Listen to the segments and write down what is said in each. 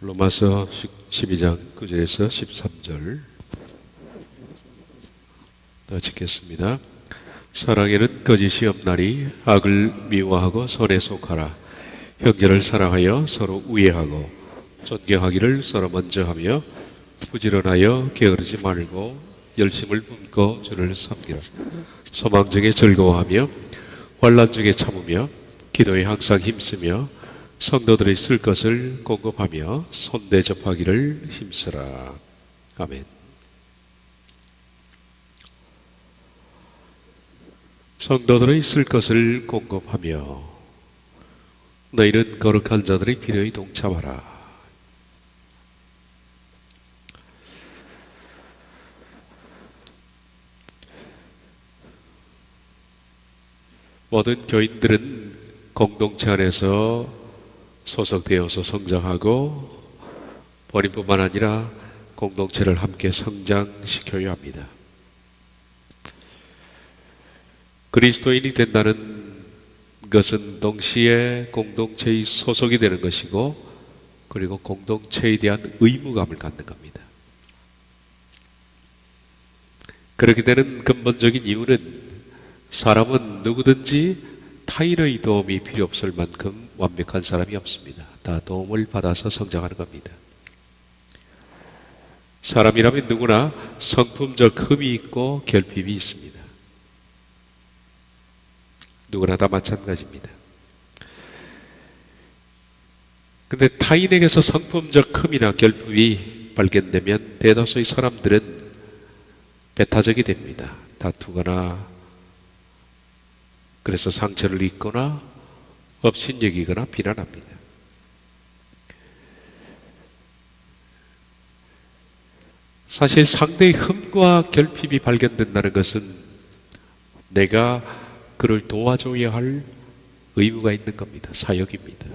로마서 12장 9절에서 13절 읽겠습니다. 사랑에는 거짓이 없나니 악을 미워하고 선에 속하라. 형제를 사랑하여 서로 우애하고 존경하기를 서로 먼저 하며 부지런하여 게으르지 말고 열심을 품고 주를 섬기라. 소망 중에 즐거워하며 환난 중에 참으며 기도에 항상 힘쓰며 성도들이 쓸 것을 공급하며 손대 접하기를 힘쓰라. 아멘. 성도들의 쓸 것을 공급하며 너희는 거룩한 자들의 필요에 동참하라. 모든 교인들은 공동체 안에서 소속되어서 성장하고 본인뿐만 아니라 공동체를 함께 성장시켜야 합니다. 그리스도인이 된다는 것은 동시에 공동체의 소속이 되는 것이고, 그리고 공동체에 대한 의무감을 갖는 겁니다. 그렇게 되는 근본적인 이유는 사람은 누구든지 타인의 도움이 필요 없을 만큼 완벽한 사람이 없습니다. 다 도움을 받아서 성장하는 겁니다. 사람이라면 누구나 성품적 흠이 있고 결핍이 있습니다. 누구나 다 마찬가지입니다. 근데 타인에게서 성품적 흠이나 결핍이 발견되면 대다수의 사람들은 배타적이 됩니다. 다투거나, 그래서 상처를 입거나 업신여기거나 비난합니다. 사실 상대의 흠과 결핍이 발견된다는 것은 내가 그를 도와줘야 할 의무가 있는 겁니다. 사역입니다.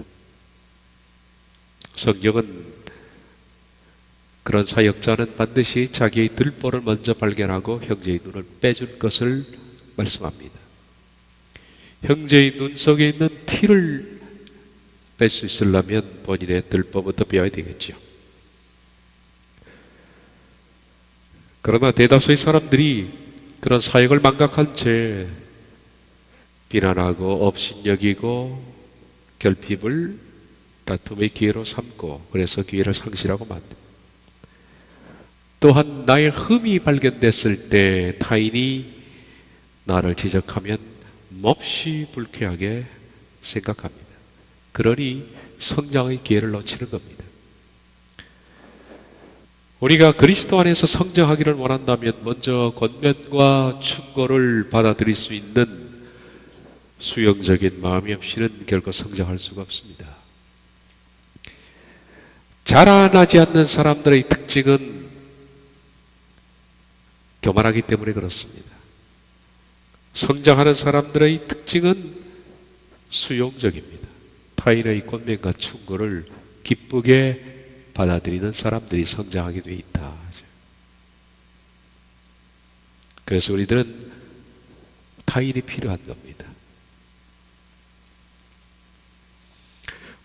성경은 그런 사역자는 반드시 자기의 들보를 먼저 발견하고 형제의 눈을 빼줄 것을 말씀합니다. 형제의 눈 속에 있는 티를 뺄 수 있으려면 본인의 들보부터 빼야 되겠죠. 그러나 대다수의 사람들이 그런 사역을 망각한 채 비난하고 업신여기고 결핍을 다툼의 기회로 삼고, 그래서 기회를 상실하고 만듭니다. 또한 나의 흠이 발견됐을 때 타인이 나를 지적하면 몹시 불쾌하게 생각합니다. 그러니 성장의 기회를 놓치는 겁니다. 우리가 그리스도 안에서 성장하기를 원한다면 먼저 권면과 충고를 받아들일 수 있는 수용적인 마음이 없이는 결코 성장할 수가 없습니다. 자라나지 않는 사람들의 특징은 교만하기 때문에 그렇습니다. 성장하는 사람들의 특징은 수용적입니다. 타인의 권면과 충고를 기쁘게 받아들이는 사람들이 성장하게 되어 있다. 그래서 우리들은 타인이 필요한 겁니다.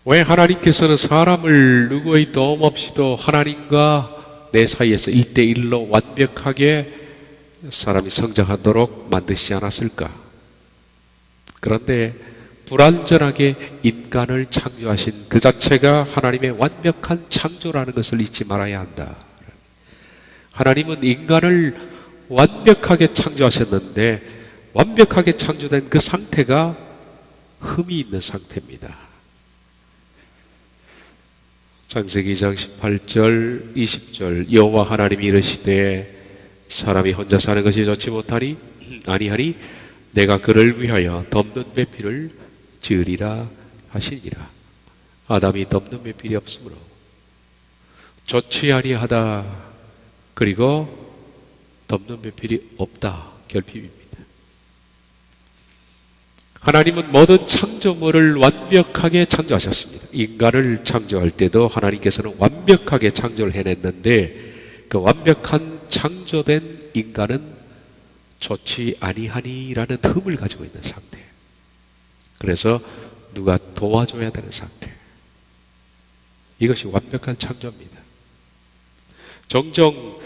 왜 하나님께서는 사람을 누구의 도움 없이도 하나님과 내 사이에서 1대1로 완벽하게 사람이 성장하도록 만드시지 않았을까? 그런데 불완전하게 인간을 창조하신 그 자체가 하나님의 완벽한 창조라는 것을 잊지 말아야 한다. 하나님은 인간을 완벽하게 창조하셨는데 완벽하게 창조된 그 상태가 흠이 있는 상태입니다. 창세기 2장 18절 20절 여호와 하나님이 이르시되 사람이 혼자 사는 것이 좋지 못하니 아니하니 내가 그를 위하여 덮는 배필을 지으리라 하시니라. 아담이 덮는 배필이 없으므로 좋지 아니하다. 그리고 덮는 배필이 없다. 결핍입니다. 하나님은 모든 창조물을 완벽하게 창조하셨습니다. 인간을 창조할 때도 하나님께서는 완벽하게 창조를 해냈는데 그 완벽한 창조된 인간은 좋지 아니하니라는 흠을 가지고 있는 상태. 그래서 누가 도와줘야 되는 상태. 이것이 완벽한 창조입니다. 종종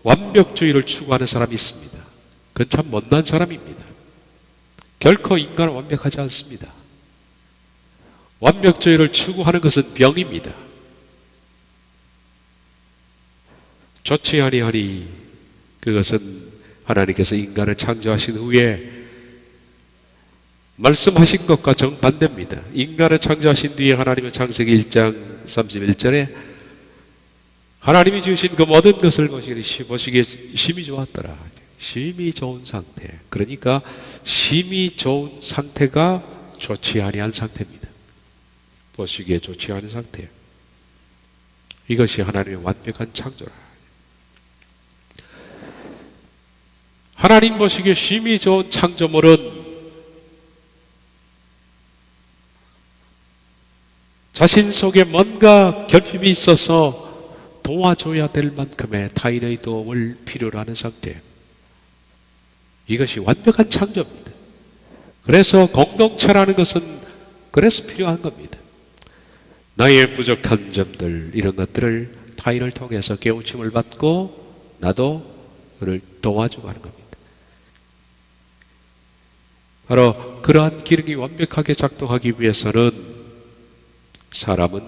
완벽주의를 추구하는 사람이 있습니다. 그건 참 못난 사람입니다. 결코 인간은 완벽하지 않습니다. 완벽주의를 추구하는 것은 병입니다. 좋지 아니하니 그것은 하나님께서 인간을 창조하신 후에 말씀하신 것과 정반대입니다. 인간을 창조하신 뒤에 하나님은 창세기 1장 31절에 하나님이 지으신 그 모든 것을 보시기에 심히 좋았더라. 심히 좋은 상태. 그러니까 심히 좋은 상태가 좋지 아니한 상태입니다. 보시기에 좋지 않은 상태예요. 이것이 하나님의 완벽한 창조라. 하나님 보시기에 심히 좋은 창조물은 자신 속에 뭔가 결핍이 있어서 도와줘야 될 만큼의 타인의 도움을 필요로 하는 상태예요. 이것이 완벽한 창조입니다. 그래서 공동체라는 것은 그래서 필요한 겁니다. 나의 부족한 점들 이런 것들을 타인을 통해서 깨우침을 받고 나도 그를 도와주고 하는 겁니다. 바로 그러한 기능이 완벽하게 작동하기 위해서는 사람은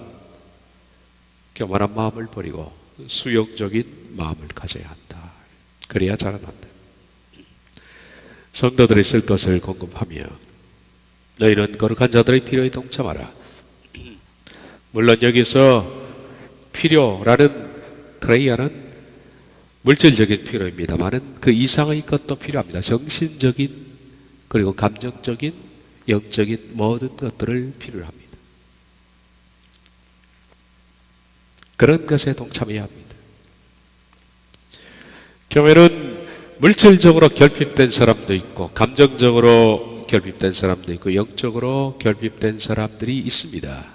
교만한 마음을 버리고 수용적인 마음을 가져야 한다. 그래야 자라난다. 성도들이 쓸 것을 공급하며 너희는 거룩한 자들의 필요에 동참하라. 물론 여기서 필요라는 크레이아는 물질적인 필요입니다만은 그 이상의 것도 필요합니다. 정신적인 그리고 감정적인 영적인 모든 것들을 필요로 합니다. 그런 것에 동참해야 합니다. 교회는 물질적으로 결핍된 사람도 있고 감정적으로 결핍된 사람도 있고 영적으로 결핍된 사람들이 있습니다.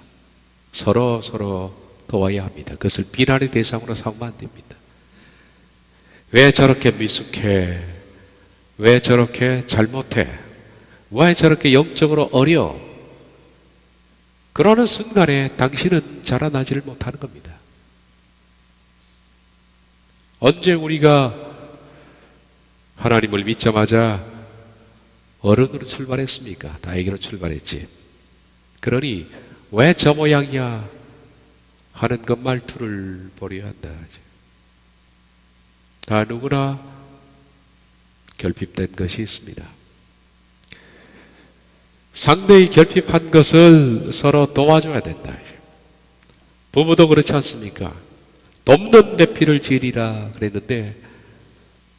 서로 도와야 합니다. 그것을 비난의 대상으로 삼으면 안 됩니다. 왜 저렇게 미숙해? 왜 저렇게 잘못해? 왜 저렇게 영적으로 어려? 그러는 순간에 당신은 자라나지를 못하는 겁니다. 언제 우리가 하나님을 믿자마자 어른으로 출발했습니까? 다행히로 출발했지. 그러니 왜 저 모양이야? 하는 것 말투를 버려야 한다. 다 누구나 결핍된 것이 있습니다. 상대의 결핍한 것을 서로 도와줘야 된다. 부부도 그렇지 않습니까? 돕는 배필을 지으리라 그랬는데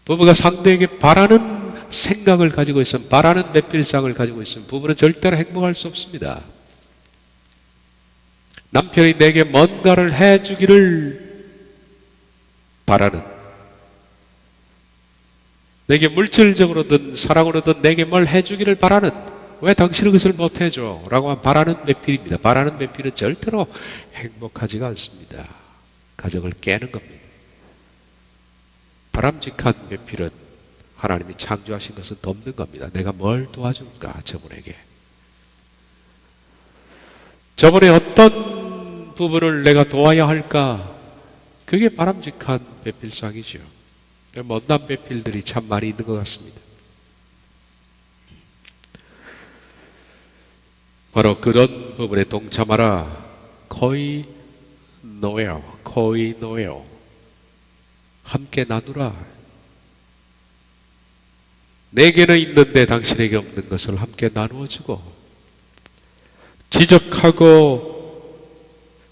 부부가 상대에게 바라는 생각을 가지고 있으면 바라는 배필상을 가지고 있으면 부부는 절대로 행복할 수 없습니다. 남편이 내게 뭔가를 해주기를 바라는 내게 물질적으로든 사랑으로든 내게 뭘 해주기를 바라는 왜 당신은 그것을 못해줘? 라고 바라는 배필입니다. 바라는 배필은 절대로 행복하지가 않습니다. 가정을 깨는 겁니다. 바람직한 배필은 하나님이 창조하신 것은 돕는 겁니다. 내가 뭘 도와줄까 저분에게. 저분의 어떤 부분을 내가 도와야 할까? 그게 바람직한 배필상이죠. 못난 배필들이 참 많이 있는 것 같습니다. 바로 그런 부분에 동참하라. 거의 노예요. 함께 나누라. 내게는 있는데 당신에게 없는 것을 함께 나누어주고 지적하고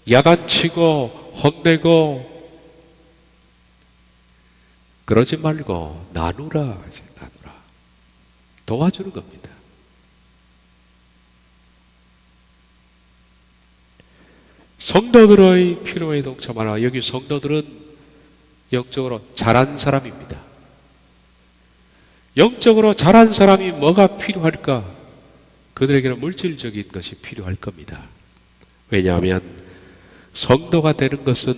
야단치고 혼내고 그러지 말고 나누라. 도와주는 겁니다. 성도들의 필요에 동참하라. 여기 성도들은 영적으로 자란 사람입니다. 영적으로 자란 사람이 뭐가 필요할까? 그들에게는 물질적인 것이 필요할 겁니다. 왜냐하면 성도가 되는 것은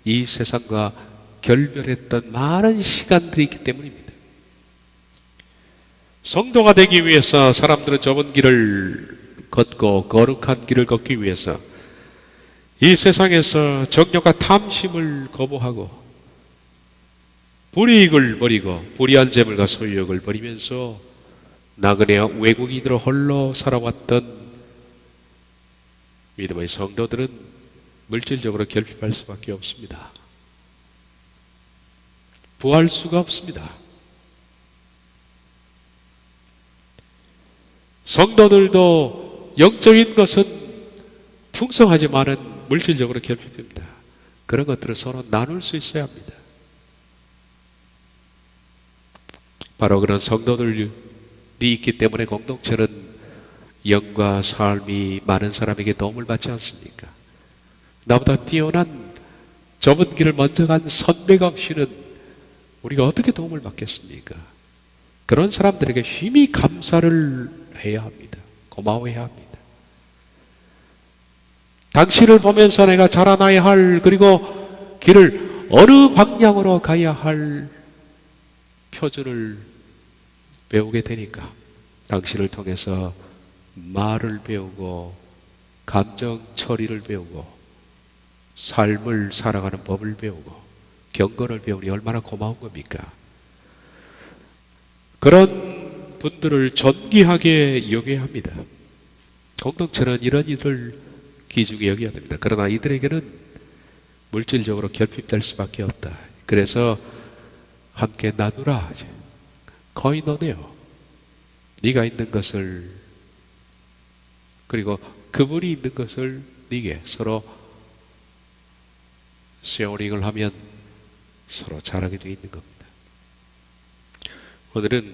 이 세상과 결별했던 많은 시간들이 있기 때문입니다. 성도가 되기 위해서 사람들은 좁은 길을 걷고 거룩한 길을 걷기 위해서 이 세상에서 정욕과 탐심을 거부하고 불이익을 버리고 불의한 재물과 소유욕을 버리면서 나그네 외국인으로 홀로 살아왔던 믿음의 성도들은 물질적으로 결핍할 수밖에 없습니다. 부할 수가 없습니다. 성도들도 영적인 것은 풍성하지만은 물질적으로 결핍입니다. 그런 것들을 서로 나눌 수 있어야 합니다. 바로 그런 성도들이 있기 때문에 공동체는 영과 삶이 많은 사람에게 도움을 받지 않습니까? 나보다 뛰어난 좁은 길을 먼저 간 선배가 없이는 우리가 어떻게 도움을 받겠습니까? 그런 사람들에게 힘이 감사를 해야 합니다. 고마워해야 합니다. 당신을 보면서 내가 자라나야 할, 그리고 길을 어느 방향으로 가야 할 표준을 배우게 되니까 당신을 통해서 말을 배우고 감정 처리를 배우고 삶을 살아가는 법을 배우고 경건을 배우니 얼마나 고마운 겁니까? 그런 분들을 존귀하게 여겨야 합니다. 공동체는 이런 일을 귀중히 여겨야 됩니다. 그러나 이들에게는 물질적으로 결핍될 수밖에 없다. 그래서 함께 나누라. 거인너네요. 네가 있는 것을, 그리고 그분이 있는 것을 네게 서로 쉐어링을 하면 서로 잘하게 되어 있는 겁니다. 오늘은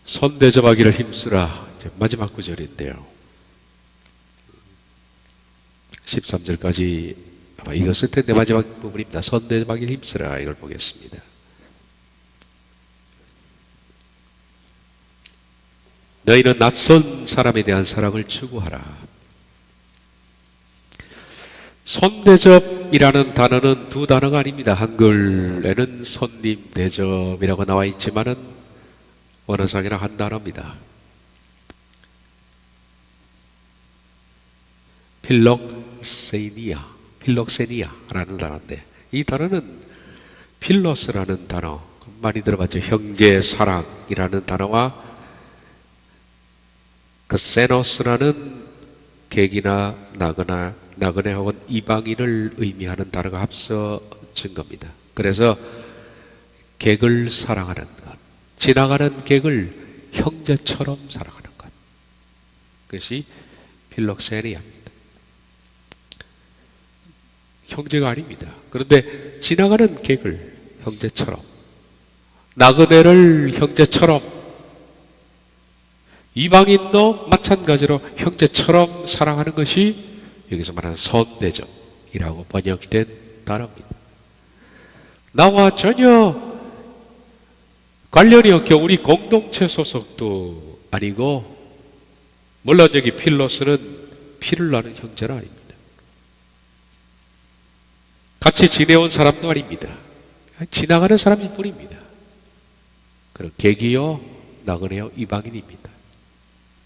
손 대접하기를 힘쓰라, 마지막 구절인데요. 13절까지 아마 읽었을 텐데 마지막 부분입니다. 손 대접하기를 힘쓰라, 이걸 보겠습니다. 너희는 낯선 사람에 대한 사랑을 추구하라. 손대접이라는 단어는 두 단어가 아닙니다. 한글에는 손님 대접이라고 나와 있지만은 원어상이랑 한 단어입니다. 필록세니아라는 단어인데, 이 단어는 필로스라는 단어, 많이 들어봤죠. 형제 사랑이라는 단어와 그 세노스라는 객이나 나그네 혹은 이방인을 의미하는 단어가 합쳐진 겁니다. 그래서 객을 사랑하는 것, 지나가는 객을 형제처럼 사랑하는 것, 그것이 필록세니아입니다. 형제가 아닙니다. 그런데 지나가는 객을 형제처럼, 나그네를 형제처럼, 이방인도 마찬가지로 형제처럼 사랑하는 것이 여기서 말하는 손대접이라고 번역된 단어입니다. 나와 전혀 관련이 없고 우리 공동체 소속도 아니고, 물론 여기 필로스는 피를 나는 형제는 아닙니다. 같이 지내온 사람도 아닙니다. 지나가는 사람일 뿐입니다. 그런 객이요 나그네요 이방인입니다.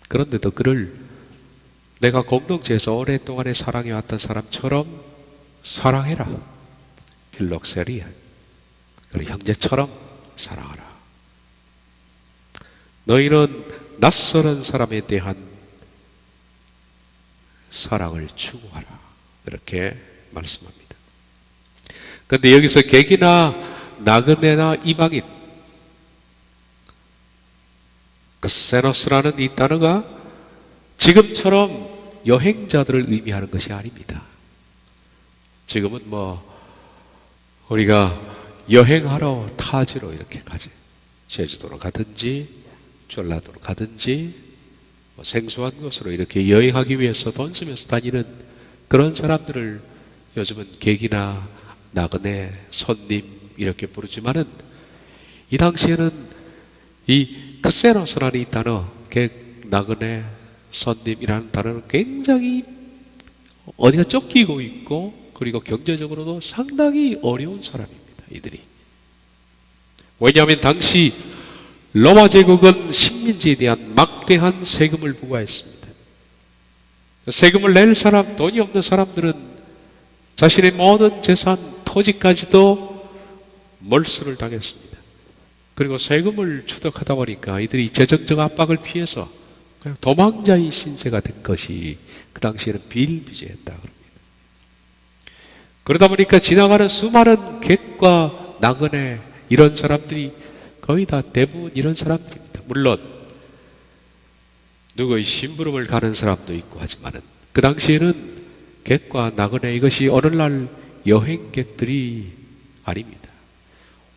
그런데도 그를 내가 공동체에서 오랫동안에 사랑해왔던 사람처럼 사랑해라. 필록세리아. 그를 형제처럼 사랑하라. 너희는 낯설은 사람에 대한 사랑을 추구하라. 이렇게 말씀합니다. 그런데 여기서 객이나 나그네나 이방인, 그 세노스라는 이 단어가 지금처럼 여행자들을 의미하는 것이 아닙니다. 지금은 우리가 여행하러 타지로 이렇게 가지. 제주도로 가든지 전라도로 가든지 생소한 곳으로 이렇게 여행하기 위해서 돈 쓰면서 다니는 그런 사람들을 요즘은 객이나 나그네, 손님 이렇게 부르지만은, 이 당시에는 이 크세노스라는 이 단어, 객, 나그네, 손님이라는 단어는 굉장히 어디가 쫓기고 있고, 그리고 경제적으로도 상당히 어려운 사람입니다. 이들이. 왜냐하면 당시 로마 제국은 식민지에 대한 막대한 세금을 부과했습니다. 세금을 낼 사람, 돈이 없는 사람들은 자신의 모든 재산, 토지까지도 몰수를 당했습니다. 그리고 세금을 추덕하다 보니까 이들이 재정적 압박을 피해서 그냥 도망자의 신세가 된 것이 그 당시에는 비일비재했다. 그러다 보니까 지나가는 수많은 객과 나그네 이런 사람들이 거의 다 대부분 이런 사람들입니다. 물론 누구의 심부름을 가는 사람도 있고 하지만은 그 당시에는 객과 나그네 이것이 오늘날 여행객들이 아닙니다.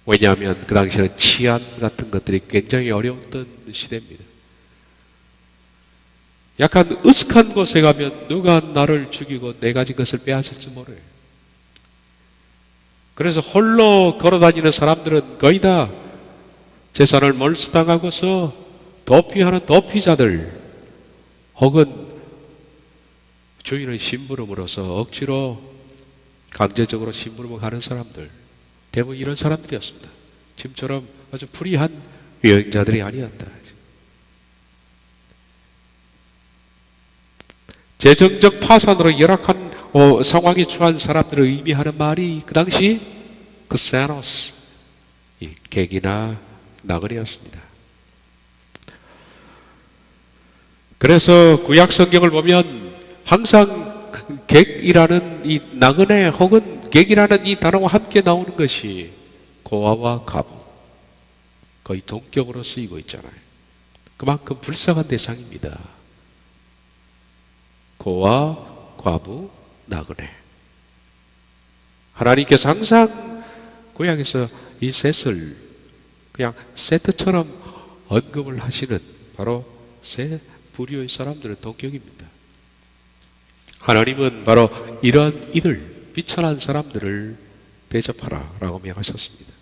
왜냐하면 그 당시에는 치안 같은 것들이 굉장히 어려웠던 시대입니다. 약간 으슥한 곳에 가면 누가 나를 죽이고 내 가진 것을 빼앗을지 모르요. 그래서 홀로 걸어다니는 사람들은 거의 다 재산을 몰수당하고서 도피하는 도피자들 혹은 주인의 심부름으로서 억지로 강제적으로 심부름을 가는 사람들 대부분 이런 사람들이었습니다. 지금처럼 아주 프리한 여행자들이 아니었다. 재정적 파산으로 열악한 상황에 처한 사람들을 의미하는 말이 그 당시 크세노스, 이 객이나 나그네였습니다. 그래서 구약 성경을 보면 항상 객이라는 이 나그네 혹은 객이라는 이 단어와 함께 나오는 것이 고아와 과부, 거의 동격으로 쓰이고 있잖아요. 그만큼 불쌍한 대상입니다. 고아, 과부, 나그네. 하나님께서 항상 구약에서 이 셋을 그냥 세트처럼 언급을 하시는 바로 세 부류의 사람들의 동격입니다. 하나님은 바로 이런 이들, 비천한 사람들을 대접하라 라고 명하셨습니다.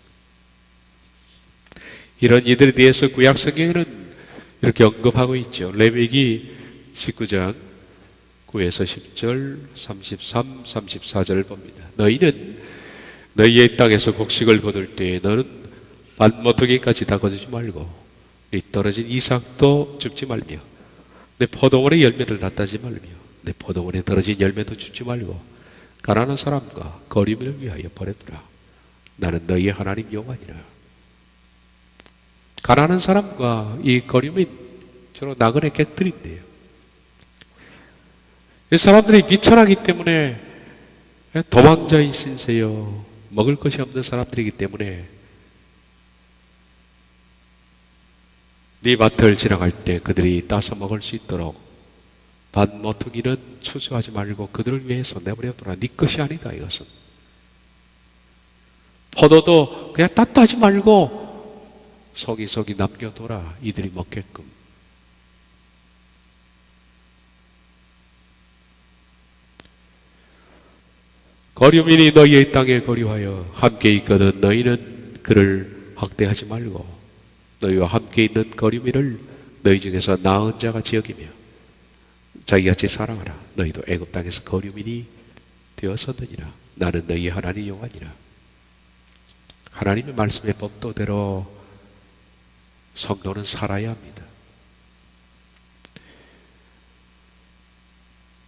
이런 이들에 대해서 구약 성경에는 이렇게 언급하고 있죠. 레위기 19장 9에서 10절, 33, 34절을 봅니다. 너희는 너희의 땅에서 곡식을 거둘 때에 너는 밭모퉁이까지 다 거두지 말고 이 떨어진 이삭도 줍지 말며 내 포도원의 열매를 다 따지 말며 내 포도원에 떨어진 열매도 줍지 말고 가난한 사람과 거리를 위하여 버려두라. 나는 너희의 하나님 여호와니라. 가난한 사람과 이 거리민 주로 나그네 객들인데요. 이 사람들이 비천하기 때문에 도망자의 신세요. 먹을 것이 없는 사람들이기 때문에 네 밭을 지나갈 때 그들이 따서 먹을 수 있도록 밭 모퉁이는 추수하지 말고 그들을 위해서 내버려둬라. 네 것이 아니다 이것은. 포도도 그냥 땄다 하지 말고 속이 남겨둬라. 이들이 먹게끔. 거류민이 너희의 땅에 거류하여 함께 있거든 너희는 그를 학대하지 말고 너희와 함께 있는 거류민을 너희 중에서 나은 자같이 여기며 자기같이 사랑하라. 너희도 애굽 땅에서 거류민이 되었었느니라. 나는 너희의 하나님 여호와니라. 하나님의 말씀의 법도대로 성도는 살아야 합니다.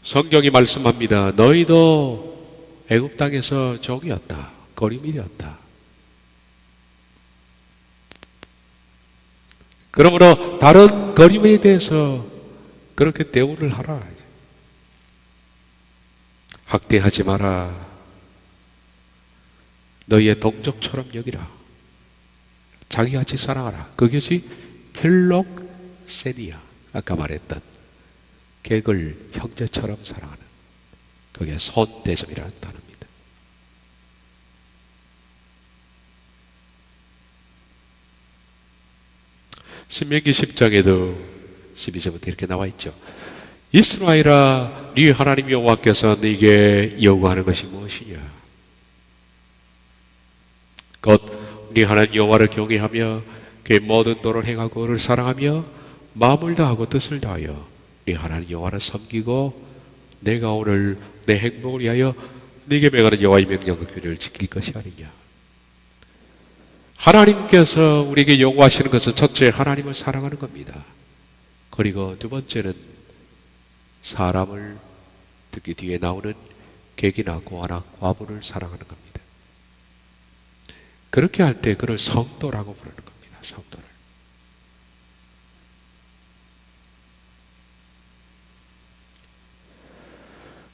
성경이 말씀합니다. 너희도 애굽 땅에서 종이었다. 거류민이었다. 그러므로 다른 거류민에 대해서 그렇게 대우를 하라. 학대하지 마라. 너희의 동족처럼 여기라. 자기같이 사랑하라. 그것이 필록세니아. 아까 말했던 객을 형제처럼 사랑하는 그게 손대접이라는 단어입니다. 신명기 10장에도 12절부터 이렇게 나와 있죠. 이스라엘아, 네 하나님 여호와께서 네게 요구하는 것이 무엇이냐? 곧 네 하나님 여호와를 경외하며 그의 모든 도를 행하고 그를 사랑하며 마음을 다하고 뜻을 다하여 네 하나님 여호와를 섬기고 내가 오늘 내 행복을 위하여 네게 명하는 여호와의 명령과 규례를 지킬 것이 아니냐. 하나님께서 우리에게 요구하시는 것은 첫째 하나님을 사랑하는 겁니다. 그리고 두 번째는 사람을 특히 뒤에 나오는 객이나 고아나 과부를 사랑하는 겁니다. 그렇게 할 때 그를 성도라고 부르는 겁니다. 성도를.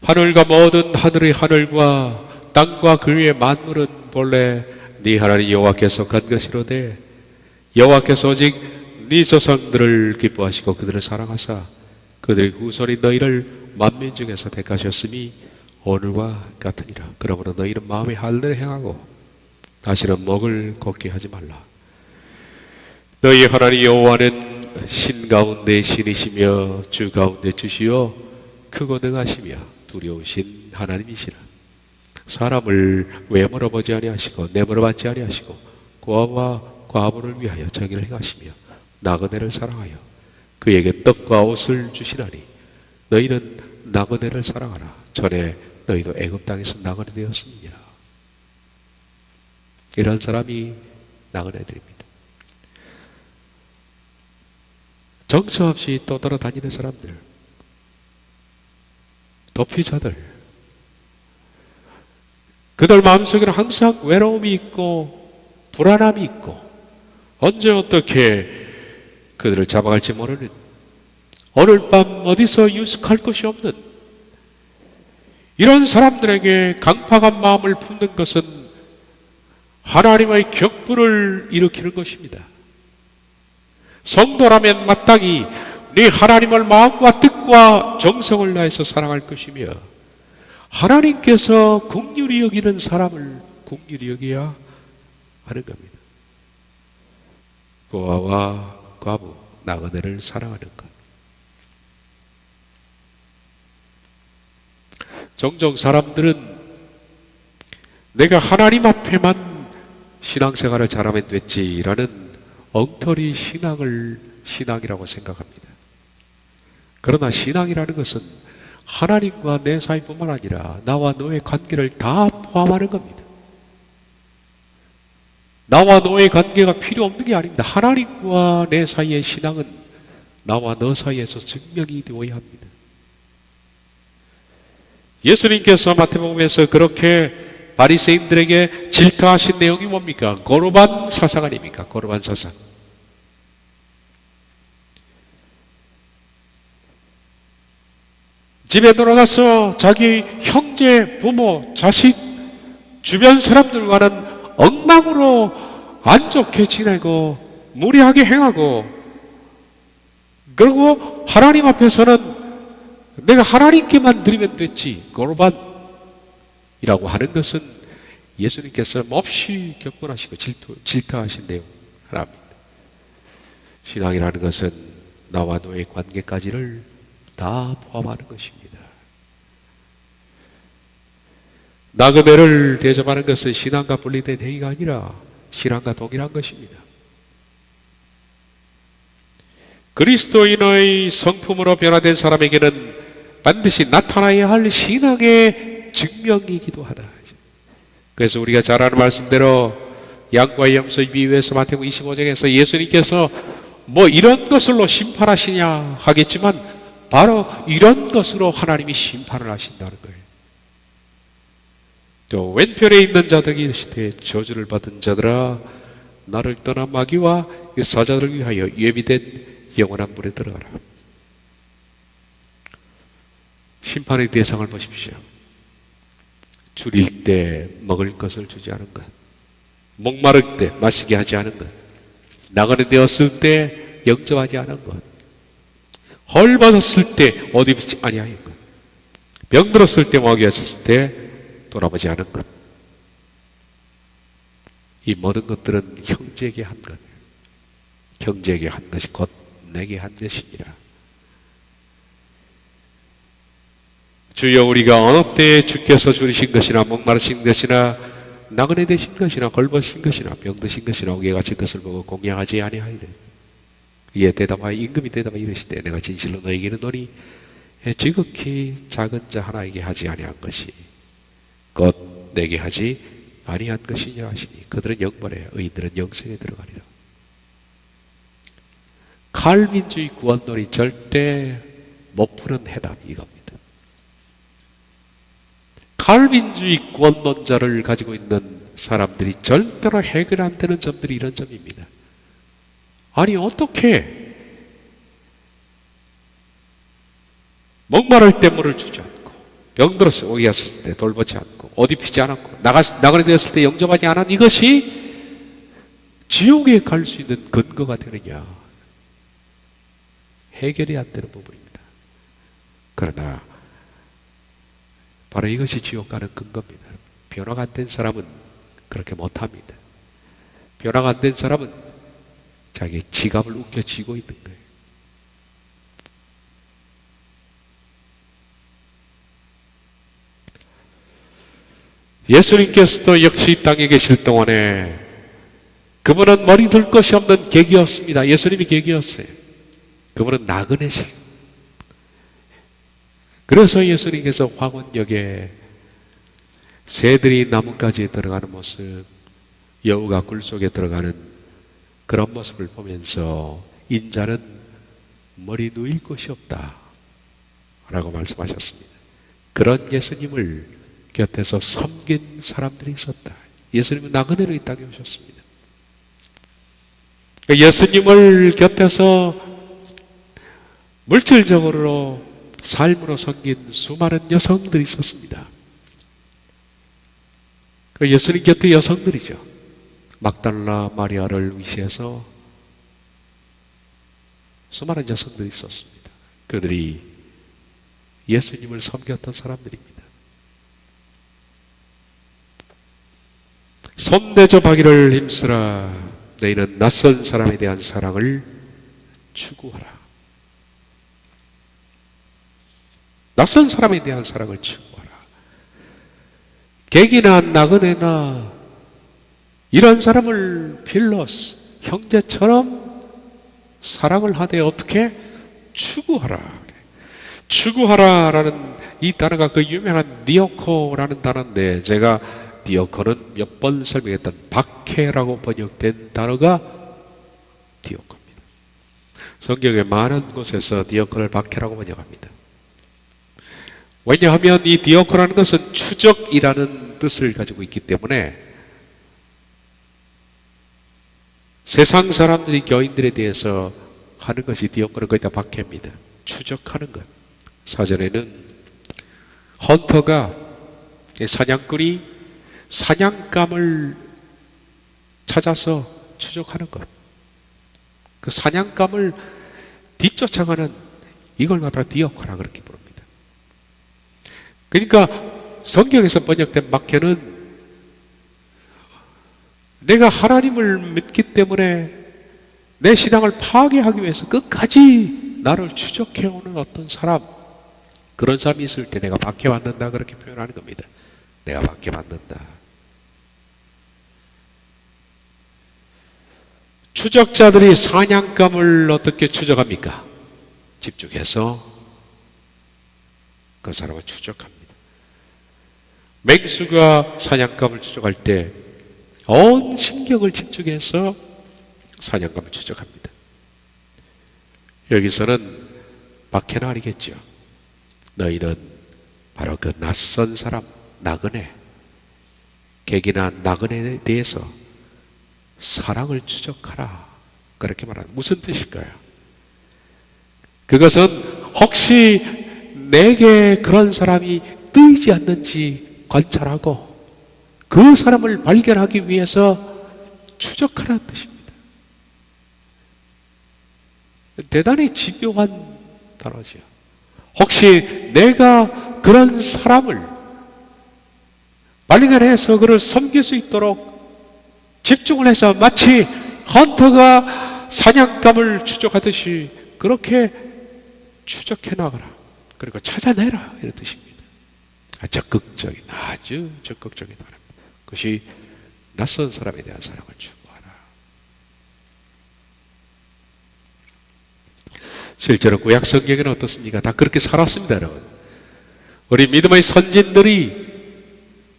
하늘과 모든 하늘의 하늘과 땅과 그 위의 만물은 본래 네 하나님 여호와께서 간 것이로되 여호와께서 오직 네 조상들을 기뻐하시고 그들을 사랑하사 그들의 후손이 너희를 만민 중에서 택하셨으니 오늘과 같으니라. 그러므로 너희는 마음의 할례를 행하고 다시는 목을 곧게 하지 말라. 너희 하나님 여호와는 신 가운데 신이시며 주 가운데 주시요 크고 능하시며 두려우신 하나님이시라. 사람을 외모로 보지 아니하시고 내모로 받지 아니하시고 고아와 과부를 위하여 정의를 행하시며 나그네를 사랑하여 그에게 떡과 옷을 주시나니 너희는 나그네를 사랑하라. 전에 너희도 애굽 땅에서 나그네 되었습니다. 이런 사람이 나그네들입니다. 정처 없이 떠돌아다니는 사람들, 도피자들, 그들 마음속에는 항상 외로움이 있고 불안함이 있고 언제 어떻게 그들을 잡아갈지 모르는, 오늘 밤 어디서 유숙할 곳이 없는 이런 사람들에게 강팍한 마음을 품는 것은 하나님의 격분을 일으키는 것입니다. 성도라면 마땅히 네 하나님을 마음과 뜻과 정성을 다해서 사랑할 것이며 하나님께서 긍휼히 여기는 사람을 긍휼히 여겨야 하는 겁니다. 고아와 과부, 나그네를 사랑하는 것. 종종 사람들은 내가 하나님 앞에만 신앙생활을 잘하면 됐지라는 엉터리 신앙을 신앙이라고 생각합니다. 그러나 신앙이라는 것은 하나님과 내 사이뿐만 아니라 나와 너의 관계를 다 포함하는 겁니다. 나와 너의 관계가 필요 없는 게 아닙니다. 하나님과 내 사이의 신앙은 나와 너 사이에서 증명이 되어야 합니다. 예수님께서 마태복음에서 그렇게 바리새인들에게 질타하신 내용이 뭡니까? 고르반 사상 아닙니까? 고르반 사상. 집에 돌아가서 자기 형제, 부모, 자식, 주변 사람들과는 엉망으로 안 좋게 지내고 무리하게 행하고, 그리고 하나님 앞에서는 내가 하나님께만 드리면 됐지, 고르반이라고 하는 것은 예수님께서 몹시 격분하시고 질타하신 내용 하나입니다. 신앙이라는 것은 나와 너의 관계까지를 다 포함하는 것입니다. 나그네를 대접하는 것은 신앙과 분리된 행위가 아니라 신앙과 동일한 것입니다. 그리스도인의 성품으로 변화된 사람에게는 반드시 나타나야 할 신앙의 증명이기도 하다. 그래서 우리가 잘 아는 말씀대로 양과 염소의 비유에서 마태복음 25장에서 예수님께서 뭐 이런 것으로 심판하시냐 하겠지만 바로 이런 것으로 하나님이 심판을 하신다는 거예요. 또 왼편에 있는 자들이 이르시되 저주를 받은 자들아 나를 떠나 마귀와 그 사자들을 위하여 예비된 영원한 물에 들어가라. 심판의 대상을 보십시오. 줄일 때 먹을 것을 주지 않은 것, 목마를 때 마시게 하지 않은 것, 나그네 되었을 때 영접하지 않은 것, 헐벗었을 때 옷 입지 아니하는 것, 병들었을 때 먹였을 때 돌아보지 않은 것, 이 모든 것들은 형제에게 한 것, 형제에게 한 것이 곧 내게 한 것이니라. 주여, 우리가 어느 때에 주께서 줄이신 것이나 목마르신 것이나 나그네 되신 것이나 걸벗으신 것이나 병드신 것이나 오게 같이 것을 보고 공양하지 아니하이래. 이에 대답하여 임금이 대답하여 이르시되 내가 진실로 너에게 이르노니 지극히 작은 자 하나에게 하지 아니한 것이 곧 내게 하지 아니한 것이냐 하시니 그들은 영벌에 의인들은 영생에 들어가리라. 칼빈주의 구원론이 절대 못 푸는 해답이 이겁니다. 탈민주의 권론자를 가지고 있는 사람들이 절대로 해결 안 되는 점들이 이런 점입니다. 아니, 어떻게 목마를 때 물을 주지 않고, 병들어서 오기 왔을 때 돌보지 않고, 옷 입히지 않았고, 나그네 되었을 때 영접하지 않은 이것이 지옥에 갈 수 있는 근거가 되느냐? 해결이 안 되는 부분입니다. 그러나 바로 이것이 지옥 가는 근거입니다. 변화가 안 된 사람은 그렇게 못합니다. 변화가 안 된 사람은 자기 지갑을 움켜쥐고 있는 거예요. 예수님께서도 역시 이 땅에 계실 동안에 그분은 머리 둘 것이 없는 객이었습니다. 예수님이 객이었어요. 그분은 나그네식. 그래서 예수님께서 황혼역에 새들이 나뭇가지에 들어가는 모습, 여우가 굴 속에 들어가는 그런 모습을 보면서 인자는 머리 누일 곳이 없다 라고 말씀하셨습니다. 그런 예수님을 곁에서 섬긴 사람들이 있었다. 예수님은 나그네로 이 땅에 오셨습니다. 예수님을 곁에서 물질적으로 삶으로 섬긴 수많은 여성들이 있었습니다. 예수님 곁에 여성들이죠. 막달라 마리아를 위시해서 수많은 여성들이 있었습니다. 그들이 예수님을 섬겼던 사람들입니다. 손대접하기를 힘쓰라. 너희는 낯선 사람에 대한 사랑을 추구하라. 낯선 사람에 대한 사랑을 추구하라. 객이나 나그네나 이런 사람을 필러스 형제처럼 사랑을 하되 어떻게 추구하라. 추구하라라는 이 단어가 그 유명한 디오코라는 단어인데, 제가 디오코는 몇 번 설명했던 박해라고 번역된 단어가 디오코입니다. 성경의 많은 곳에서 디오코를 박해라고 번역합니다. 왜냐하면 이 디오코라는 것은 추적이라는 뜻을 가지고 있기 때문에 세상 사람들이 교인들에 대해서 하는 것이 디오코는 거의 다 박해입니다. 추적하는 것. 사전에는 헌터가, 사냥꾼이 사냥감을 찾아서 추적하는 것, 그 사냥감을 뒤쫓아가는 이걸 갖다가 디오코라 그렇게 부릅니다. 그러니까 성경에서 번역된 박해는 내가 하나님을 믿기 때문에 내 신앙을 파괴하기 위해서 끝까지 나를 추적해오는 어떤 사람, 그런 사람이 있을 때 내가 박해받는다 그렇게 표현하는 겁니다. 내가 박해받는다. 추적자들이 사냥감을 어떻게 추적합니까? 집중해서 그 사람을 추적합니다. 맹수가 사냥감을 추적할 때 온 신경을 집중해서 사냥감을 추적합니다. 여기서는 박해는 아니겠죠. 너희는 바로 그 낯선 사람, 나그네, 객이나 나그네에 대해서 사랑을 추적하라. 그렇게 말하는, 무슨 뜻일까요? 그것은 혹시 내게 그런 사람이 뜨이지 않는지 관찰하고 그 사람을 발견하기 위해서 추적하라는 뜻입니다. 대단히 집요한 단어죠. 혹시 내가 그런 사람을 발견해서 그를 섬길 수 있도록 집중을 해서 마치 헌터가 사냥감을 추적하듯이 그렇게 추적해 나가라. 그리고 찾아내라. 이런 뜻입니다. 적극적인, 아주 적극적인 바람. 그것이 낯선 사람에 대한 사랑을 추구하라. 실제로 구약 성경에는 어떻습니까? 다 그렇게 살았습니다, 여러분. 우리 믿음의 선진들이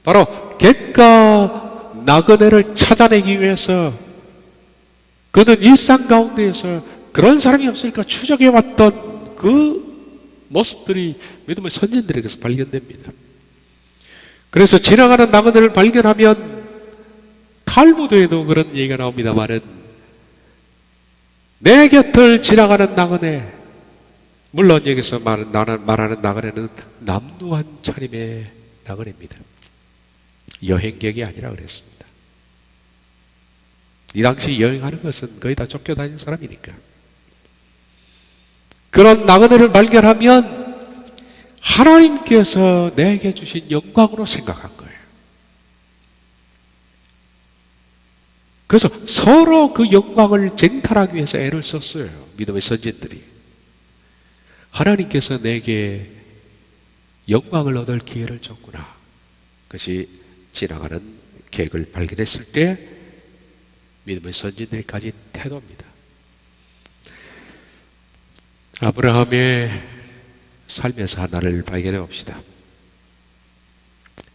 바로 객과 나그네를 찾아내기 위해서 그는 일상 가운데에서 그런 사람이 없으니까 추적해왔던 그 모습들이 믿음의 선진들에게서 발견됩니다. 그래서 지나가는 나그네를 발견하면 탈무드에도 그런 얘기가 나옵니다만은 내 곁을 지나가는 나그네, 물론 여기서 말하는 나그네는 남루한 차림의 나그네입니다. 여행객이 아니라 그랬습니다. 이 당시 여행하는 것은 거의 다 쫓겨다니는 사람이니까. 그런 나그네를 발견하면 하나님께서 내게 주신 영광으로 생각한 거예요. 그래서 서로 그 영광을 쟁탈하기 위해서 애를 썼어요. 믿음의 선진들이. 하나님께서 내게 영광을 얻을 기회를 줬구나. 그것이 지나가는 계획을 발견했을 때 믿음의 선진들이 가진 태도입니다. 아브라함의 삶에서 하나를 발견해 봅시다.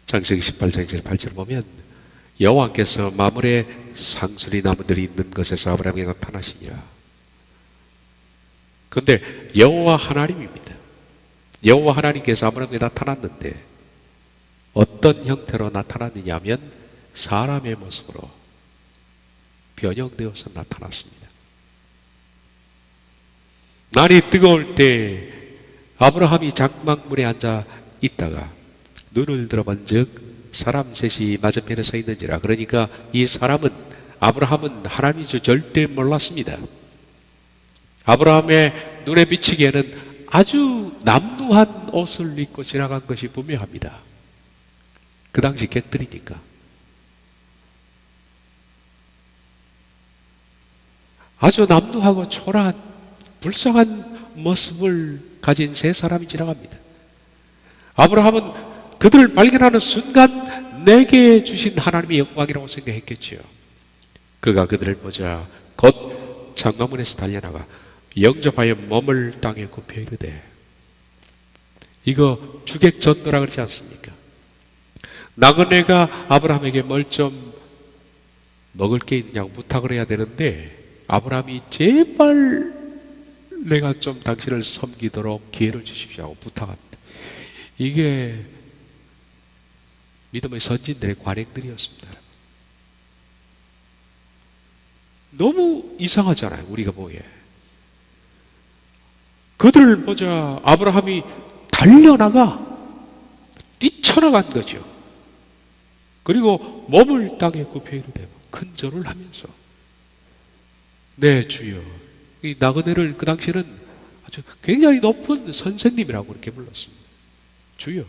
창세기 18장 8절 보면 여호와께서 마물의 상수리 나무들이 있는 곳에서 아브라함에게 나타나시니라. 그런데 여호와 하나님입니다. 여호와 하나님께서 아브라함에게 나타났는데 어떤 형태로 나타났느냐 하면 사람의 모습으로 변형되어서 나타났습니다. 날이 뜨거울 때 아브라함이 장막문에 앉아 있다가 눈을 들어본 즉 사람 셋이 맞은편에 서 있는지라. 그러니까 이 사람은, 아브라함은 하나님인 줄 절대 몰랐습니다. 아브라함의 눈에 비치기에는 아주 남루한 옷을 입고 지나간 것이 분명합니다. 그 당시 객들이니까. 아주 남루하고 초라한 불쌍한 모습을 가진 세 사람이 지나갑니다. 아브라함은 그들을 발견하는 순간 내게 주신 하나님의 영광이라고 생각했겠지요. 그가 그들을 보자 곧 장막문에서 달려나가 영접하여 몸을 땅에 굽혀 이르되. 이거 주객전도라 그러지 않습니까? 나그네가 아브라함에게 뭘 좀 먹을 게 있냐고 부탁을 해야 되는데 아브라함이 제발 내가 좀 당신을 섬기도록 기회를 주십시오 하고 부탁합니다. 이게 믿음의 선진들의 관행들이었습니다. 너무 이상하잖아요. 우리가 보기에. 그들을 보자 아브라함이 달려나가 뛰쳐나간 거죠. 그리고 몸을 땅에 굽혀 이르되 큰절을 하면서 네 주여. 이 나그네를 그 당시에는 아주 굉장히 높은 선생님이라고 그렇게 불렀습니다. 주여,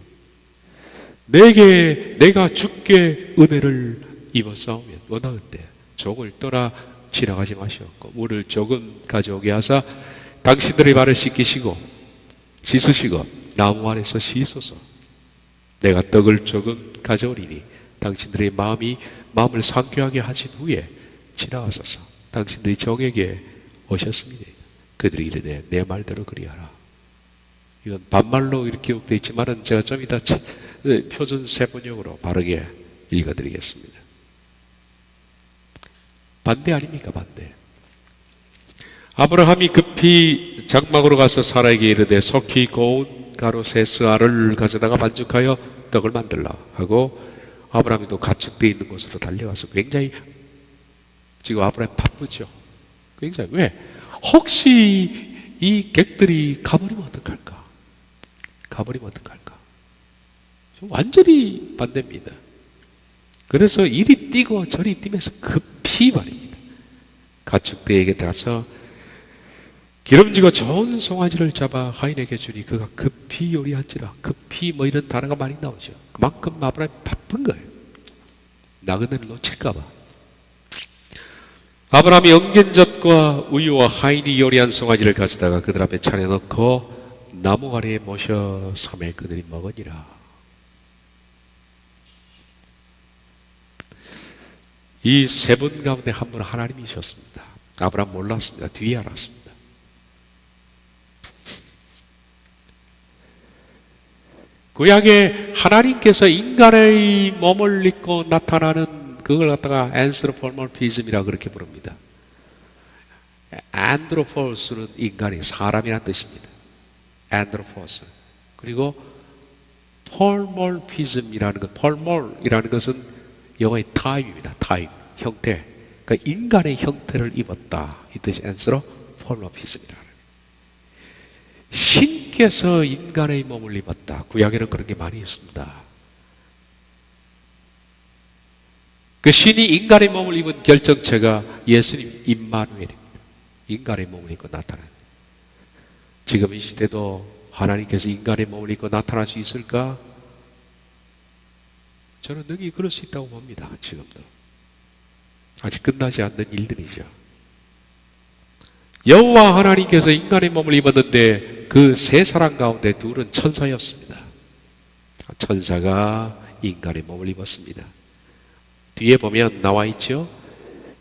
내가 주께 은혜를 입었사오면 원하건대 족을 떠나 지나가지 마시옵고 물을 조금 가져오게 하사 당신들의 발을 씻기시고 씻으시고 나무 안에서 씻소서. 내가 떡을 조금 가져오리니 당신들의 마음을 상쾌하게 하신 후에 지나가소서. 당신들이 정에게 오셨습니다. 그들이 이르되 내 말대로 그리하라. 이건 반말로 이렇게 기록되어 있지만은 제가 좀 이따 표준 세번역으로 바르게 읽어드리겠습니다. 반대 아닙니까? 반대. 아브라함이 급히 장막으로 가서 사라에게 이르되 속히 고운 가루 세 스아를 가져다가 반죽하여 떡을 만들라 하고 아브라함이 또 가축되어 있는 곳으로 달려가서 굉장히 지금 아브라함 바쁘죠. 굉장히. 왜? 혹시 이 객들이 가버리면 어떡할까? 가버리면 어떡할까? 완전히 반대입니다. 그래서 이리 뛰고 저리 뛰면서 급히 말입니다. 가축대에게 가서 기름지고 좋은 송아지를 잡아 하인에게 주니 그가 급히 요리한지라. 급히 뭐 이런 단어가 많이 나오죠. 그만큼 아브라함이 바쁜 거예요. 나그네를 놓칠까봐. 아브라함이 엉겐젓과 우유와 하인이 요리한 송아지를 가져다가 그들 앞에 차려놓고 나무 아래에 모셔 섬에 그들이 먹으니라. 이 세 분 가운데 한 분은 하나님이셨습니다. 아브라함 몰랐습니다. 뒤에 알았습니다. 구약에 하나님께서 인간의 몸을 입고 나타나는 그걸 갖다가 안스로포모피즘이라고 그렇게 부릅니다. 안드로포스는 인간이 사람이라는 뜻입니다. 안드로포스. 그리고 폴모피즘이라는 것, 폴몰이라는 것은 영어의 타입입니다. 타입, 형태. 그러니까 인간의 형태를 입었다. 이 뜻이 ans로 폴모피즘이라는. 신께서 인간의 몸을 입었다. 구약에는 그런 게 많이 있습니다. 그 신이 인간의 몸을 입은 결정체가 예수님 임마누엘입니다. 인간의 몸을 입고 나타나는. 지금 이 시대도 하나님께서 인간의 몸을 입고 나타날 수 있을까? 저는 능히 그럴 수 있다고 봅니다. 지금도. 아직 끝나지 않는 일들이죠. 여호와 하나님께서 인간의 몸을 입었는데 그 세 사람 가운데 둘은 천사였습니다. 천사가 인간의 몸을 입었습니다. 뒤에 보면 나와 있죠.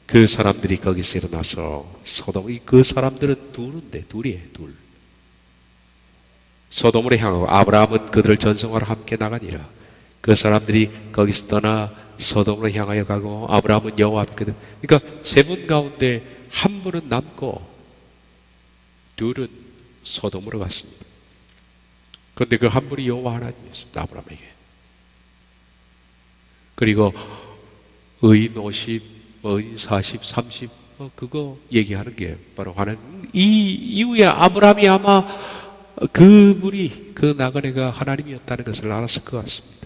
그 사람들이 거기서 일어나서 소돔, 그 사람들은 둘이에요. 둘. 소돔으로 향하고 아브라함은 그들을 전송하러 함께 나가니라. 그 사람들이 거기서 떠나 소돔으로 향하여 가고 아브라함은 여호와 앞에 그러니까 세 분 가운데 한 분은 남고 둘은 소돔으로 갔습니다. 그런데 그 한 분이 여호와 하나님이었습니다. 아브라함에게. 그리고 의인 50, 의인 40, 30 그거 얘기하는 게 바로 하나님. 이 이후에 아브라함이 아마 그분이 그 나그네가 하나님이었다는 것을 알았을 것 같습니다.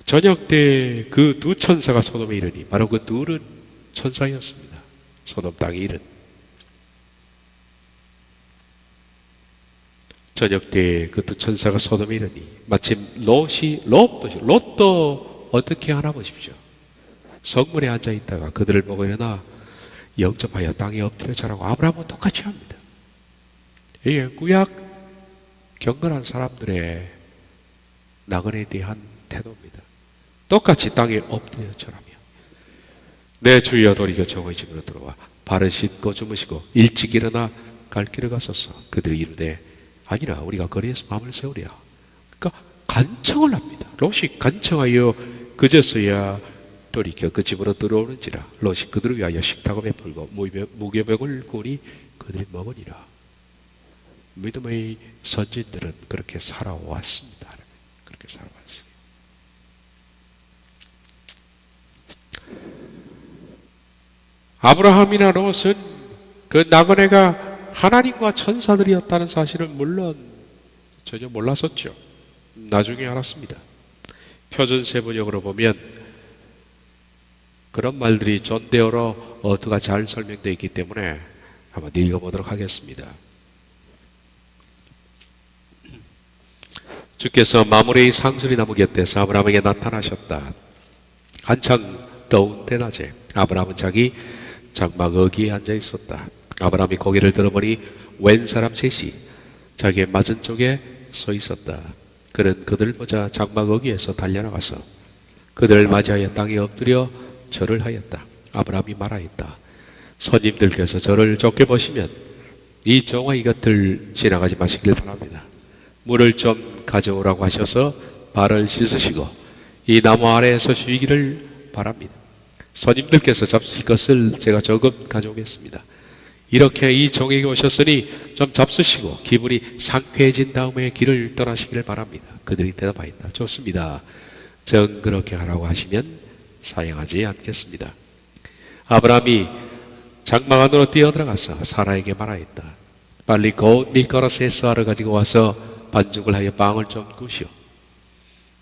저녁 때 그 두 천사가 소돔에 이르니 바로 그 둘은 천사였습니다. 소돔 땅에 이른. 저녁 때 그 두 천사가 소돔에 이르니 마침 롯도 어떻게 하나 보십시오. 성문에 앉아 있다가 그들을 보고 일어나 영접하여 땅에 엎드려 절하고 아브라함은 똑같이 합니다. 이게 구약 경건한 사람들의 나그네에 대한 태도입니다. 똑같이 땅에 엎드려 절하며 내 주여 돌이켜 종의 집으로 들어와 발을 씻고 주무시고 일찍 일어나 갈 길을 갔었어. 그들이 이르되 아니라 우리가 거리에서 밤을 새우랴. 그러니까 간청을 합니다. 롯이 간청하여 그제서야 돌이켜 그 집으로 들어오는지라. 롯이 그들을 위하여 식탁을 베풀고 무교병을 구우니 그들이 먹으니라. 믿음의 선진들은 그렇게 살아왔습니다. 그렇게 살아왔어요. 아브라함이나 롯은 그 나그네가 하나님과 천사들이었다는 사실을 물론 전혀 몰랐었죠. 나중에 알았습니다. 표준세번역으로 보면 그런 말들이 존대어로 어투가 잘 설명되어 있기 때문에 한번 읽어보도록 하겠습니다. 주께서 마므레의 상수리 나무 곁에서 아브라함에게 나타나셨다. 한창 더운 때낮에 아브라함은 자기 장막 어귀에 앉아 있었다. 아브라함이 고개를 들어보니 웬 사람 셋이 자기의 맞은 쪽에 서 있었다. 그는 그들을 보자 장막 어귀에서 달려나가서 그들을 맞이하여 땅에 엎드려 절을 하였다. 아브라함이 말하였다. 손님들께서 저를 좋게 보시면 이 종의 곁을 지나가지 마시길 바랍니다. 물을 좀 가져오라고 하셔서 발을 씻으시고 이 나무 아래에서 쉬기를 바랍니다. 손님들께서 잡수실 것을 제가 조금 가져오겠습니다. 이렇게 이 종에게 오셨으니 좀 잡수시고 기분이 상쾌해진 다음에 길을 떠나시기를 바랍니다. 그들이 대답하였다. 좋습니다. 정 그렇게 하라고 하시면 사양하지 않겠습니다. 아브라함이 장막 안으로 뛰어들어가서 사라에게 말하였다. 빨리 고운 밀가루 세 쌀을 가지고 와서 반죽을 하여 빵을 좀 구시오.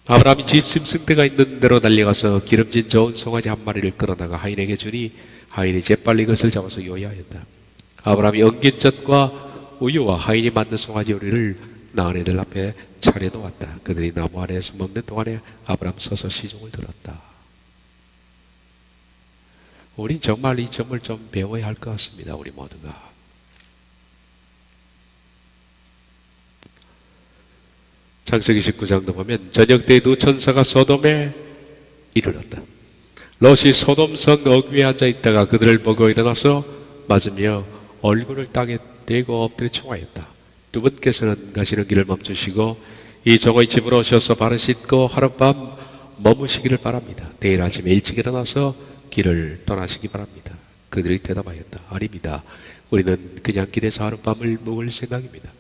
아브라함이 집 짐승대가 있는 데로 달려가서 기름진 좋은 송아지 한 마리를 끌어다가 하인에게 주니 하인이 재빨리 그것을 잡아서 요리하였다. 아브라함이 엉긴 젖과 우유와 하인이 만든 송아지 요리를 나그네들 앞에 차려놓았다. 그들이 나무 아래에서 먹는 동안에 아브라함 서서 시종을 들었다. 우린 정말 이 점을 좀 배워야 할 것 같습니다. 우리 모두가. 창세기 19장도 보면 저녁 때 두 천사가 소돔에 이르렀다. 롯이 소돔성 어귀에 앉아 있다가 그들을 보고 일어나서 맞으며 얼굴을 땅에 대고 엎드려 청하였다. 두 분께서는 가시는 길을 멈추시고 이 종의 집으로 오셔서 발을 씻고 하룻밤 머무시기를 바랍니다. 내일 아침에 일찍 일어나서 길을 떠나시기 바랍니다. 그들이 대답하였다. 아닙니다. 우리는 그냥 길에서 하룻밤을 묵을 생각입니다.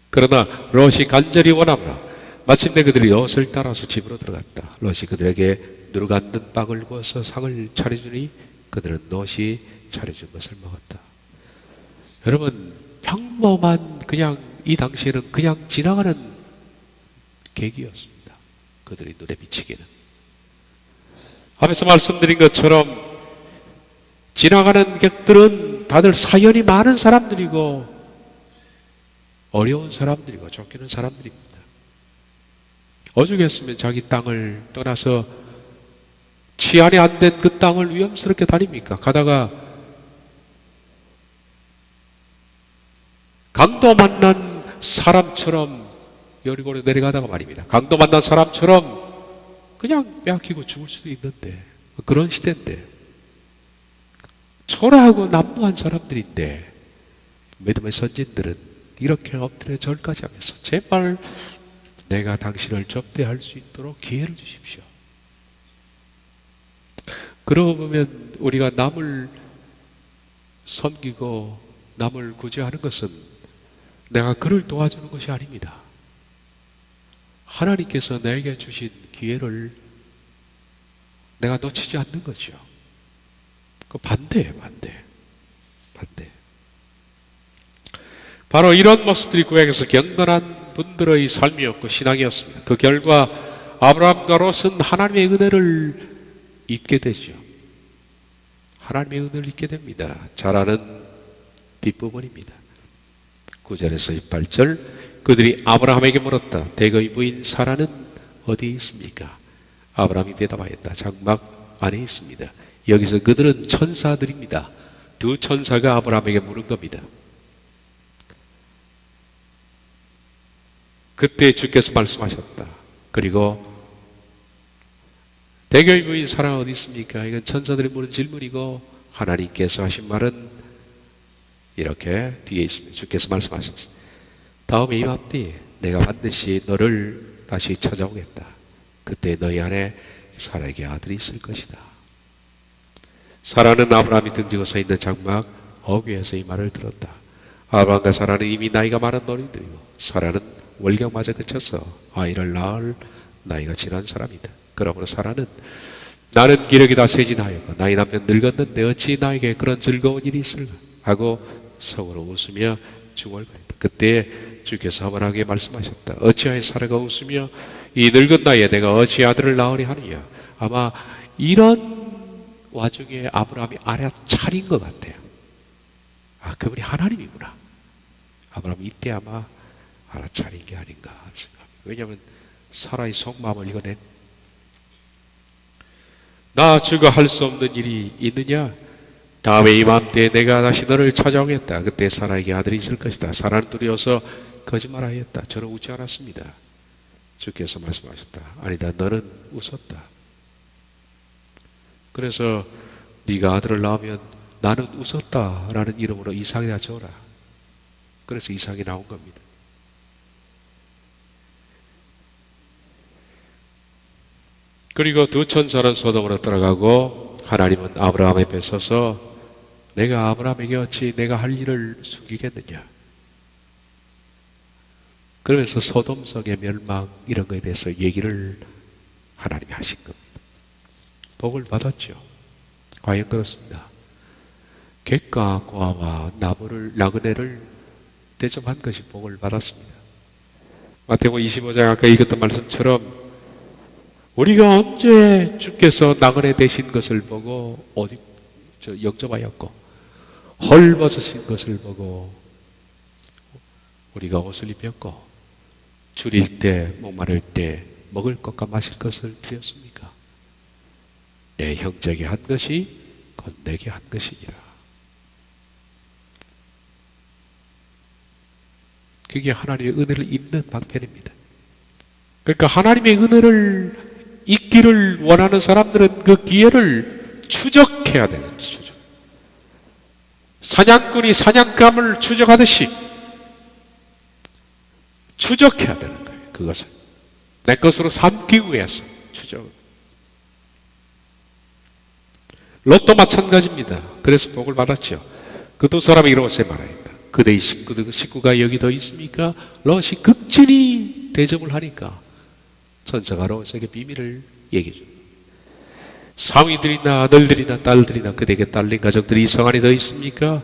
그러나 롯이 간절히 원하노라. 마침내 그들이 롯을 따라서 집으로 들어갔다. 롯이 그들에게 누룩 앉는 빵을 구워서 상을 차려주니 그들은 롯이 차려준 것을 먹었다. 여러분, 평범한 그냥 이 당시에는 그냥 지나가는 계기였습니다. 그들이 눈에 비치기는. 앞에서 말씀드린 것처럼 지나가는 객들은 다들 사연이 많은 사람들이고 어려운 사람들이고 쫓기는 사람들입니다. 오죽했으면 자기 땅을 떠나서 치안이 안 된 그 땅을 위험스럽게 다닙니까? 가다가 강도 만난 사람처럼 여리고로 내려가다가 말입니다. 강도 만난 사람처럼 그냥 빼앗기고 죽을 수도 있는데, 그런 시대인데, 초라하고 난무한 사람들인데 믿음의 선진들은 이렇게 엎드려 절까지 하면서 제발 내가 당신을 접대할 수 있도록 기회를 주십시오. 그러고 보면 우리가 남을 섬기고 남을 구제하는 것은 내가 그를 도와주는 것이 아닙니다. 하나님께서 내게 주신 기회를 내가 놓치지 않는 거죠. 그 반대예요, 반대. 바로 이런 모습들이 구약에서 경건한 분들의 삶이었고 신앙이었습니다. 그 결과 아브라함과 롯은 하나님의 은혜를 잊게 되죠. 하나님의 은혜를 잊게 됩니다. 잘 아는 뒷부분입니다. 9절에서 18절, 그들이 아브라함에게 물었다. 대거의 부인 사라는 어디에 있습니까? 아브라함이 대답하였다. 장막 안에 있습니다. 여기서 그들은 천사들입니다. 두 천사가 아브라함에게 물은 겁니다. 그때 주께서 말씀하셨다. 그리고 대거의 부인 사라 어디 있습니까? 이건 천사들이 물은 질문이고 하나님께서 하신 말은 이렇게 뒤에 있습니다. 주께서 말씀하셨습니다. 다음에 이맘때 내가 반드시 너를 다시 찾아오겠다. 그때 너희 안에 사라에게 아들이 있을 것이다. 사라는 아브라함이 등지고 서 있는 장막 어귀에서 이 말을 들었다. 아브라함과 사라는 이미 나이가 많은 노인들이고 사라는 월경마저 그쳐서 아이를 낳을 나이가 지난 사람이다. 그러므로 사라는 나는 기력이 다 쇠진하였고 나이 남편 늙었는데 어찌 나에게 그런 즐거운 일이 있을까 하고 속으로 웃으며 중얼거린다. 그때 주께서 아브라함에게 말씀하셨다. 어찌하여 사라가 웃으며 이 늙은 나이에 내가 어찌 아들을 낳으리 하느냐. 아마 이런 와중에 아브라함이 알아차린 것 같아요. 아, 그분이 하나님이구나. 아브라함이 이때 아마 알아차린 게 아닌가 생각합니다. 왜냐하면 사라의 속마음을 읽어낸 나 주가 할 수 없는 일이 있느냐? 다음에 이맘때 내가 다시 너를 찾아오겠다. 그때 사라에게 아들이 있을 것이다. 사라는 두려워서 거짓말하였다. 저는 웃지 않았습니다. 주께서 말씀하셨다. 아니다, 너는 웃었다. 그래서 네가 아들을 낳으면 나는 웃었다라는 이름으로 이삭이라 줘라. 그래서 이삭이 나온 겁니다. 그리고 두 천사는 소돔으로 들어가고 하나님은 아브라함 앞에 서서 내가 아브라함에게 어찌 내가 할 일을 숨기겠느냐. 그러면서 소돔성의 멸망 이런 거에 대해서 얘기를 하나님이 하신 겁니다. 복을 받았죠. 과연 그렇습니다. 객과 고아와 나그네를 대접한 것이 복을 받았습니다. 마태복음 25장 아까 읽었던 말씀처럼 우리가 언제 주께서 나그네 되신 것을 보고 영접하였고 헐벗으신 것을 보고 우리가 옷을 입혔고 줄일 때 목마를 때 먹을 것과 마실 것을 드렸습니까? 내 형제에게 한 것이 곧 내게 한 것이니라. 그게 하나님의 은혜를 입는 방편입니다. 그러니까 하나님의 은혜를 잊기를 원하는 사람들은 그 기회를 추적해야 돼요. 추적. 사냥꾼이 사냥감을 추적하듯이 추적해야 되는 거예요. 그것을 내 것으로 삼기 위해서 추적. 롯도 마찬가지입니다. 그래서 복을 받았죠. 그 두 사람이 이렇게 말합니다. 그대의 식구가 여기 더 있습니까? 롯이 극진히 대접을 하니까 천사가 롯에게 비밀을 얘기해 줍니다. 사위들이나 아들들이나 딸들이나 그대에게 딸린 가족들이 이성 안에 더 있습니까?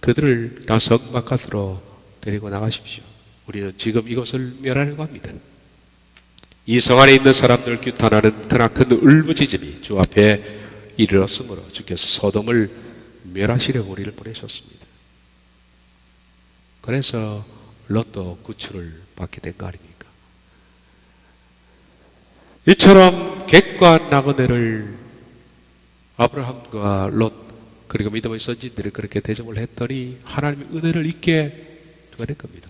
그들을 다 성 바깥으로 데리고 나가십시오. 우리는 지금 이것을 멸하려고 합니다. 이 성 안에 있는 사람들을 규탄하는 크나큰 울부짖음이 주 앞에 이르렀으므로 주께서 소돔을 멸하시려고 우리를 보내셨습니다. 그래서 롯도 구출을 받게 된 거 아닙니까? 이처럼 객과 나그네를 아브라함과 롯 그리고 믿음의 선진들이 그렇게 대접을 했더니 하나님의 은혜를 잊게 되는 겁니다.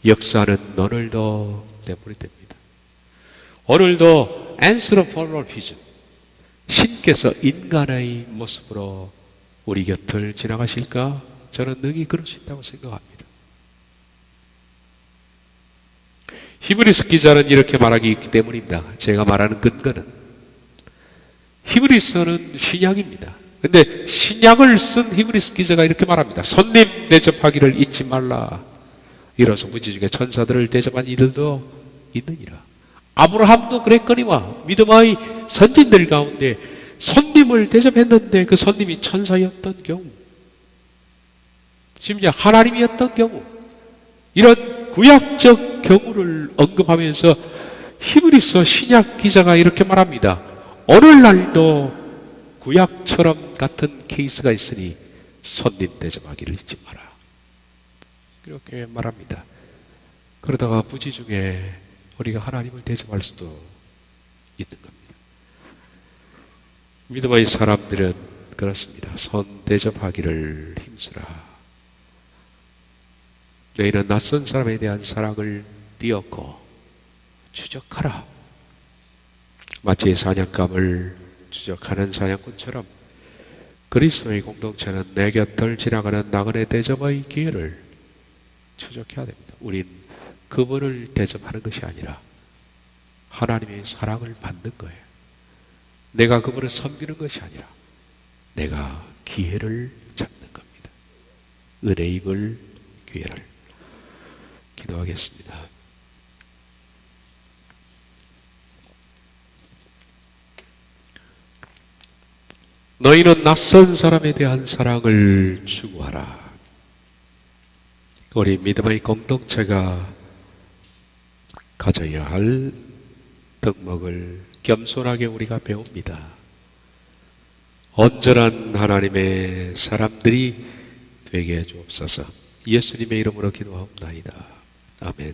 역사는 오늘도 되풀이됩니다. 오늘도 anthropomorphism, 신께서 인간의 모습으로 우리 곁을 지나가실까? 저는 능히 그럴 수 있다고 생각합니다. 히브리서 기자는 이렇게 말하기 있기 때문입니다. 제가 말하는 근거는 히브리서는 신약입니다. 근데 신약을 쓴 히브리서 기자가 이렇게 말합니다. 손님 대접하기를 잊지 말라. 이로써 무지 중에 천사들을 대접한 이들도 있느니라. 아브라함도 그랬거니와 믿음의 선진들 가운데 손님을 대접했는데 그 손님이 천사였던 경우, 심지어 하나님이었던 경우, 이런 구약적 경우를 언급하면서 히브리서 신약 기자가 이렇게 말합니다. 오늘날도 구약처럼 같은 케이스가 있으니 손님 대접하기를 잊지 마라. 이렇게 말합니다. 그러다가 부지 중에 우리가 하나님을 대접할 수도 있는 겁니다. 믿음의 사람들은 그렇습니다. 손 대접하기를 힘쓰라. 너희는 낯선 사람에 대한 사랑을 띄었고 추적하라. 마치 사냥감을 추적하는 사냥꾼처럼 그리스도의 공동체는 내 곁을 지나가는 나그네 대접의 기회를 추적해야 됩니다. 우린 그분을 대접하는 것이 아니라 하나님의 사랑을 받는 거예요. 내가 그분을 섬기는 것이 아니라 내가 기회를 잡는 겁니다. 은혜 입을 기회를. 기도하겠습니다. 너희는 낯선 사람에 대한 사랑을 추구하라. 우리 믿음의 공동체가 가져야 할 덕목을 겸손하게 우리가 배웁니다. 온전한 하나님의 사람들이 되게 해 주옵소서. 예수님의 이름으로 기도하옵나이다. 아멘.